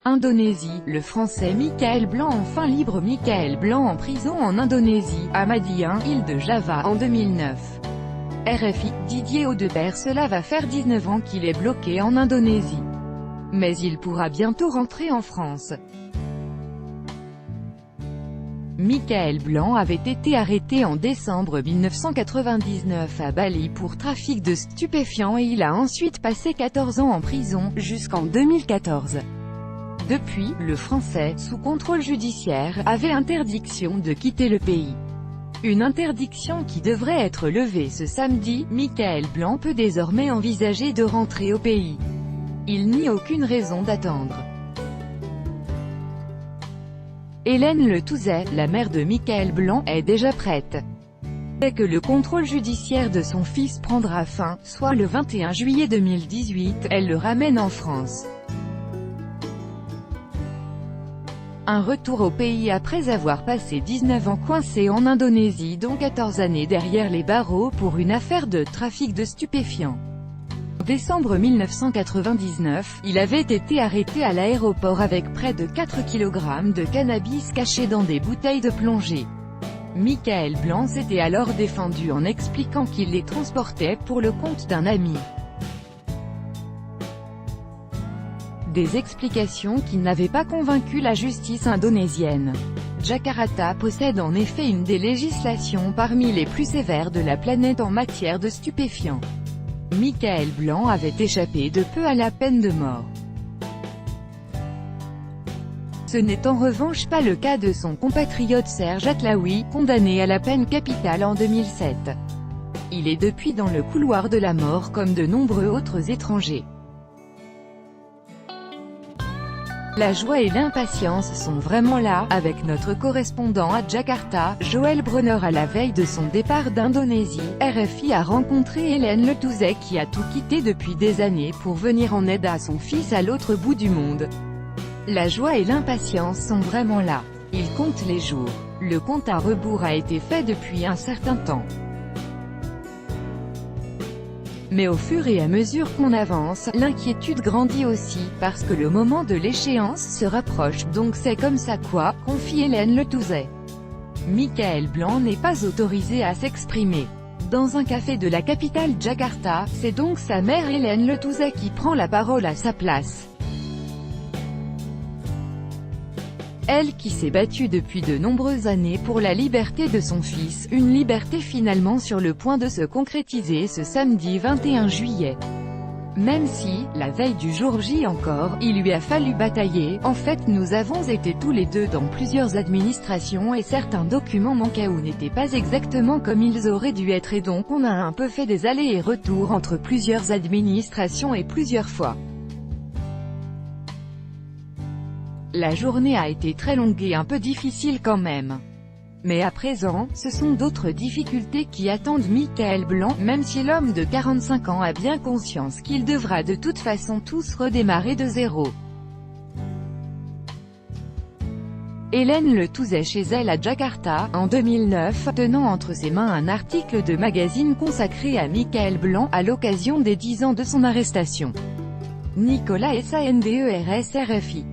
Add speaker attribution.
Speaker 1: Indonésie, le Français Michael Blanc enfin libre. Michael Blanc en prison en Indonésie, à Madiun, île de Java, en 2009. RFI, Didier Audebert. Cela va faire 19 ans qu'il est bloqué en Indonésie. Mais il pourra bientôt rentrer en France. Michael Blanc avait été arrêté en décembre 1999 à Bali pour trafic de stupéfiants et il a ensuite passé 14 ans en prison, jusqu'en 2014. Depuis, le Français, sous contrôle judiciaire, avait interdiction de quitter le pays. Une interdiction qui devrait être levée ce samedi. Michael Blanc peut désormais envisager de rentrer au pays. Il n'y a aucune raison d'attendre. Hélène Le Touzet, la mère de Michael Blanc, est déjà prête. Dès que le contrôle judiciaire de son fils prendra fin, soit le 21 juillet 2018, elle le ramène en France. Un retour au pays après avoir passé 19 ans coincé en Indonésie dont 14 années derrière les barreaux pour une affaire de trafic de stupéfiants. En décembre 1999, il avait été arrêté à l'aéroport avec près de 4 kg de cannabis cachés dans des bouteilles de plongée. Michael Blanc s'était alors défendu en expliquant qu'il les transportait pour le compte d'un ami. Des explications qui n'avaient pas convaincu la justice indonésienne. Jakarta possède en effet une des législations parmi les plus sévères de la planète en matière de stupéfiants. Michael Blanc avait échappé de peu à la peine de mort. Ce n'est en revanche pas le cas de son compatriote Serge Atlaoui, condamné à la peine capitale en 2007. Il est depuis dans le couloir de la mort comme de nombreux autres étrangers. La joie et l'impatience sont vraiment là, avec notre correspondant à Jakarta, Joël Brunner. À la veille de son départ d'Indonésie, RFI a rencontré Hélène Le Touzet qui a tout quitté depuis des années pour venir en aide à son fils à l'autre bout du monde. La joie et l'impatience sont vraiment là. Il compte les jours. Le compte à rebours a été fait depuis un certain temps. Mais au fur et à mesure qu'on avance, l'inquiétude grandit aussi, parce que le moment de l'échéance se rapproche, donc c'est comme ça quoi, confie Hélène Le Touzet. Michael Blanc n'est pas autorisé à s'exprimer. Dans un café de la capitale Jakarta, c'est donc sa mère Hélène Le Touzet qui prend la parole à sa place. Elle qui s'est battue depuis de nombreuses années pour la liberté de son fils, une liberté finalement sur le point de se concrétiser ce samedi 21 juillet. Même si, la veille du jour J encore, il lui a fallu batailler, en fait nous avons été tous les deux dans plusieurs administrations et certains documents manquaient ou n'étaient pas exactement comme ils auraient dû être et donc on a un peu fait des allers et retours entre plusieurs administrations et plusieurs fois. La journée a été très longue et un peu difficile quand même. Mais à présent, ce sont d'autres difficultés qui attendent Michael Blanc, même si l'homme de 45 ans a bien conscience qu'il devra de toute façon tous redémarrer de zéro. Hélène Le Touzet chez elle à Jakarta, en 2009, tenant entre ses mains un article de magazine consacré à Michael Blanc, à l'occasion des 10 ans de son arrestation. Nicolas Sanders, RFI.